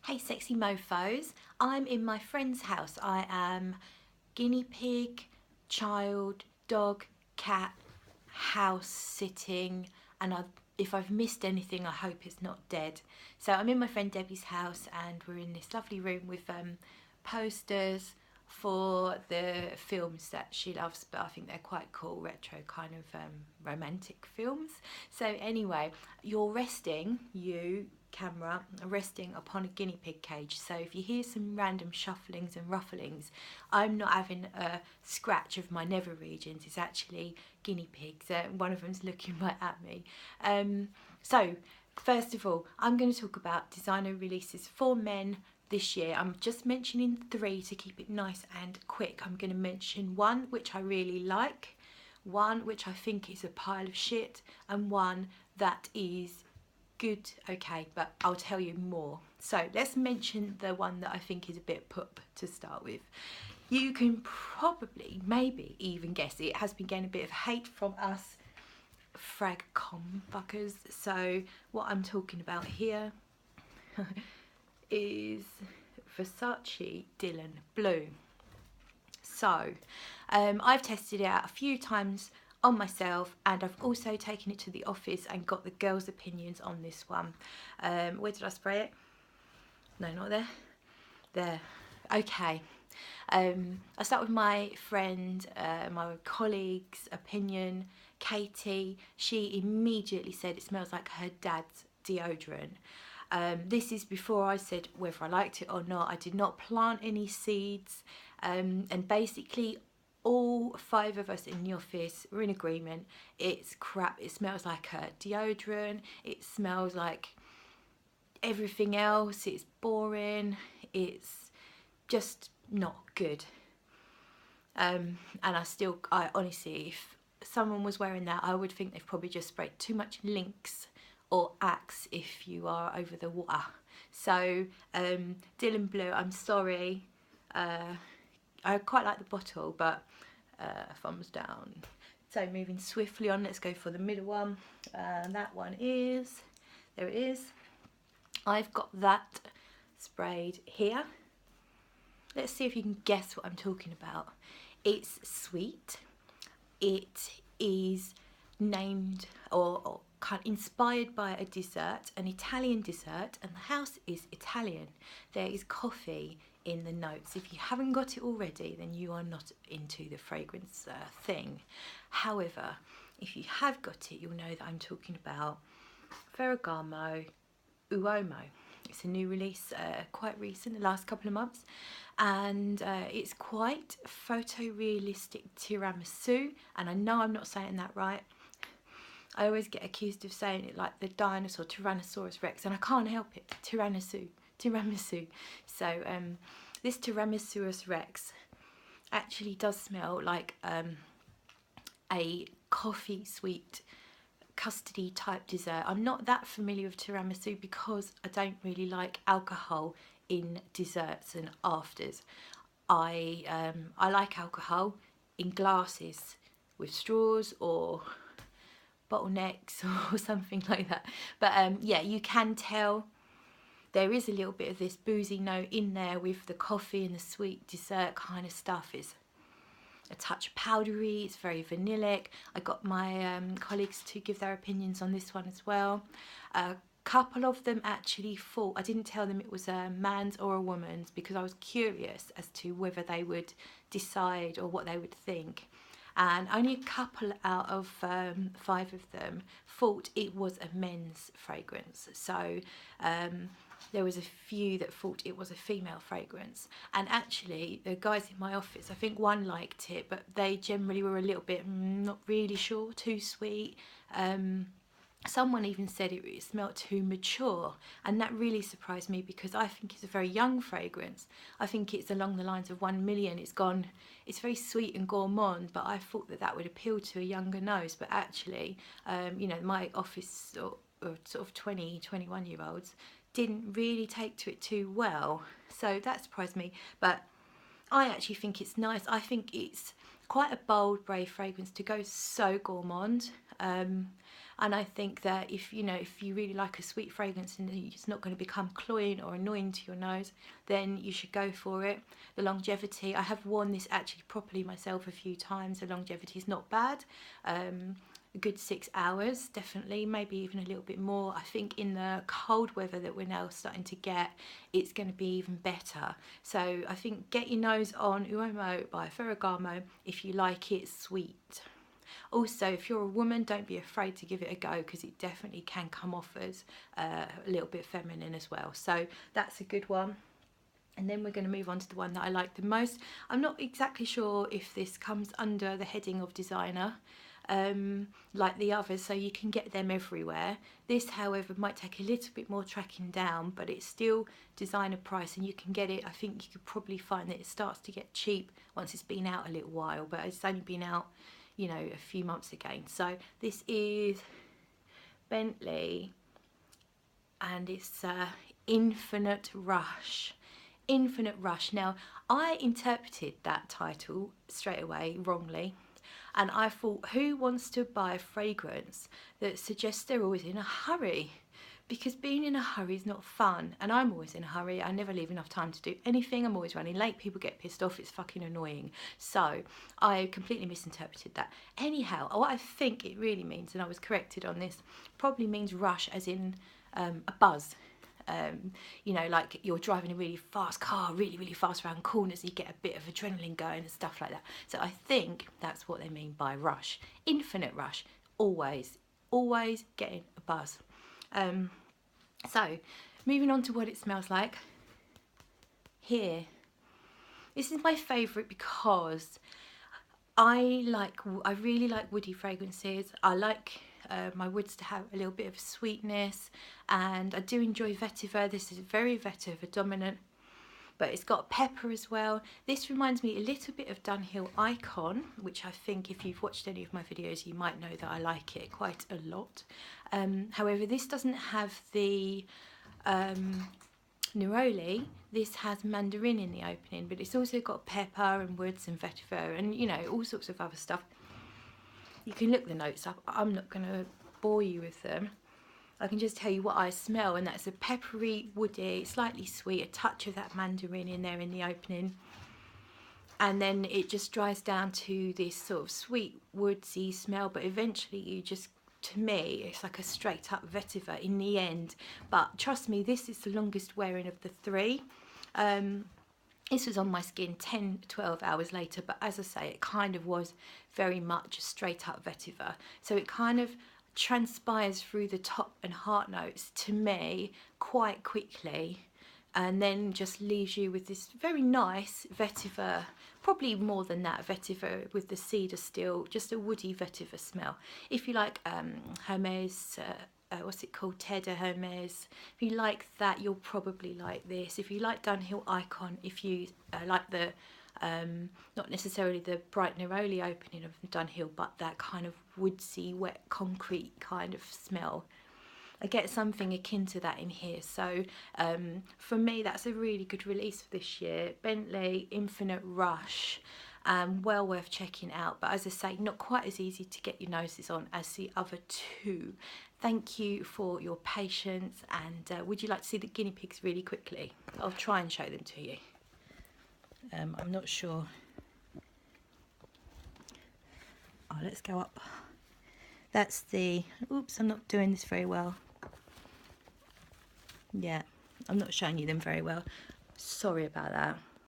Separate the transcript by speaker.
Speaker 1: Hey sexy mofos, I'm in my friend's house. I am guinea pig, child, dog, cat, house sitting, and if I've missed anything I hope it's not dead. So I'm in my friend Debbie's house and we're in this lovely room with posters for the films that she loves, but I think they're quite cool, retro kind of romantic films. So anyway, you're resting, you camera resting upon a guinea pig cage, so if you hear some random shufflings and rufflings, I'm not having a scratch of my nether regions, it's actually guinea pigs. One of them's looking right at me. So first of all, I'm going to talk about designer releases for men this year. I'm just mentioning 3 to keep it nice and quick. I'm going to mention one which I really like, one which I think is a pile of shit, and one that is good, okay, but I'll tell you more. So let's mention the one that I think is a bit poop to start with. You can probably, maybe even guess it has been getting a bit of hate from us Ferragomo fuckers. So what I'm talking about here is Versace Dylan Blue. So I've tested it out a few times on myself, and I've also taken it to the office and got the girls' opinions on this one. Where did I spray it? No, not there. There. Okay. I'll start with my friend, my colleague's opinion, Katie. She immediately said it smells like her dad's deodorant. This is before I said whether I liked it or not. I did not plant any seeds, and basically all 5 of us in the office were in agreement. It's crap. It smells like a deodorant. It smells like everything else. It's boring. It's just not good. And I honestly, if someone was wearing that, I would think they've probably just sprayed too much Lynx or Axe if you are over the water. So Dylan Blue, I'm sorry. I quite like the bottle, but thumbs down. So moving swiftly on, let's go for the middle one. That one is, there it is. I've got that sprayed here. Let's see if you can guess what I'm talking about. It's sweet. It is named or kind of inspired by a dessert, an Italian dessert, and the house is Italian. There is coffee in the notes. If you haven't got it already, then you are not into the fragrance thing. However, if you have got it, you'll know that I'm talking about Ferragomo Uomo. It's a new release, quite recent, the last couple of months, and it's quite photorealistic tiramisu, and I know I'm not saying that right. I always get accused of saying it like the dinosaur Tyrannosaurus Rex, and I can't help it. Tiramisu. So this Tyrannosaurus Rex actually does smell like a coffee sweet custardy type dessert. I'm not that familiar with tiramisu because I don't really like alcohol in desserts and afters. I like alcohol in glasses with straws or bottlenecks or something like that. But yeah, you can tell there is a little bit of this boozy note in there with the coffee and the sweet dessert kind of stuff. It's a touch powdery, it's very vanillic. I got my colleagues to give their opinions on this one as well. A couple of them actually thought, I didn't tell them it was a man's or a woman's because I was curious as to whether they would decide or what they would think. And only a couple out of 5 of them thought it was a men's fragrance. So there was a few that thought it was a female fragrance. And actually, the guys in my office, I think one liked it, but they generally were a little bit not really sure, too sweet. Someone even said it smelled too mature, and that really surprised me because I think it's a very young fragrance. I think it's along the lines of 1 million. It's very sweet and gourmand, but I thought that would appeal to a younger nose. But actually, you know, my office or sort of 20, 21-year-olds didn't really take to it too well. So that surprised me, but I actually think it's nice. I think it's quite a bold, brave fragrance to go so gourmand. And I think that if you really like a sweet fragrance and it's not going to become cloying or annoying to your nose, then you should go for it. The longevity, I have worn this actually properly myself a few times. The longevity is not bad. A good 6 hours, definitely, maybe even a little bit more. I think in the cold weather that we're now starting to get, it's going to be even better. So I think get your nose on Uomo by Ferragomo if you like it sweet. Also, if you're a woman, don't be afraid to give it a go, because it definitely can come off as a little bit feminine as well. So that's a good one. And then we're going to move on to the one that I like the most. I'm not exactly sure if this comes under the heading of designer, like the others, so you can get them everywhere. This, however, might take a little bit more tracking down, but it's still designer price, and you can get it. I think you could probably find that it starts to get cheap once it's been out a little while, but it's only been out, you know, a few months again. So this is Bentley, and it's Infinite Rush. Infinite Rush. Now, I interpreted that title straight away wrongly, and I thought, who wants to buy a fragrance that suggests they're always in a hurry? Because being in a hurry is not fun, and I'm always in a hurry. I never leave enough time to do anything. I'm always running late. People get pissed off. It's fucking annoying. So I completely misinterpreted that. Anyhow, what I think it really means, and I was corrected on this, probably means rush as in a buzz. You know, like you're driving a really fast car, really fast around corners, and you get a bit of adrenaline going and stuff like that. So I think that's what they mean by rush. Infinite rush. Always getting a buzz. So moving on to what it smells like. Here, this is my favourite because I really like woody fragrances. I like my woods to have a little bit of sweetness, and I do enjoy vetiver. This is very vetiver dominant, but it's got pepper as well. This reminds me a little bit of Dunhill Icon, which I think if you've watched any of my videos you might know that I like it quite a lot. However, this doesn't have the neroli. This has mandarin in the opening, but it's also got pepper and woods and vetiver and, you know, all sorts of other stuff. You can look the notes up. I'm not going to bore you with them. I can just tell you what I smell, and that's a peppery, woody, slightly sweet, a touch of that mandarin in there in the opening. And then it just dries down to this sort of sweet, woodsy smell, but eventually you just, to me, it's like a straight up vetiver in the end. But trust me, this is the longest wearing of the three. This was on my skin 10-12 hours later, but as I say, it kind of was very much straight up vetiver. So it kind of transpires through the top and heart notes to me quite quickly, and then just leaves you with this very nice vetiver, probably more than that, vetiver with the cedar still, just a woody vetiver smell. If you like Hermes, what's it called, Terre de Hermes, if you like that, you'll probably like this. If you like Dunhill Icon, if you like the not necessarily the bright neroli opening of Dunhill, but that kind of woodsy, wet concrete kind of smell, I get something akin to that in here. So for me, that's a really good release for this year. Bentley Infinite Rush. Well worth checking out, but as I say, not quite as easy to get your noses on as the other two. Thank you for your patience, and would you like to see the guinea pigs really quickly? I'll try and show them to you. I'm not sure. Oh, let's go up. That's the, oops, I'm not doing this very well. Yeah, I'm not showing you them very well. Sorry about that.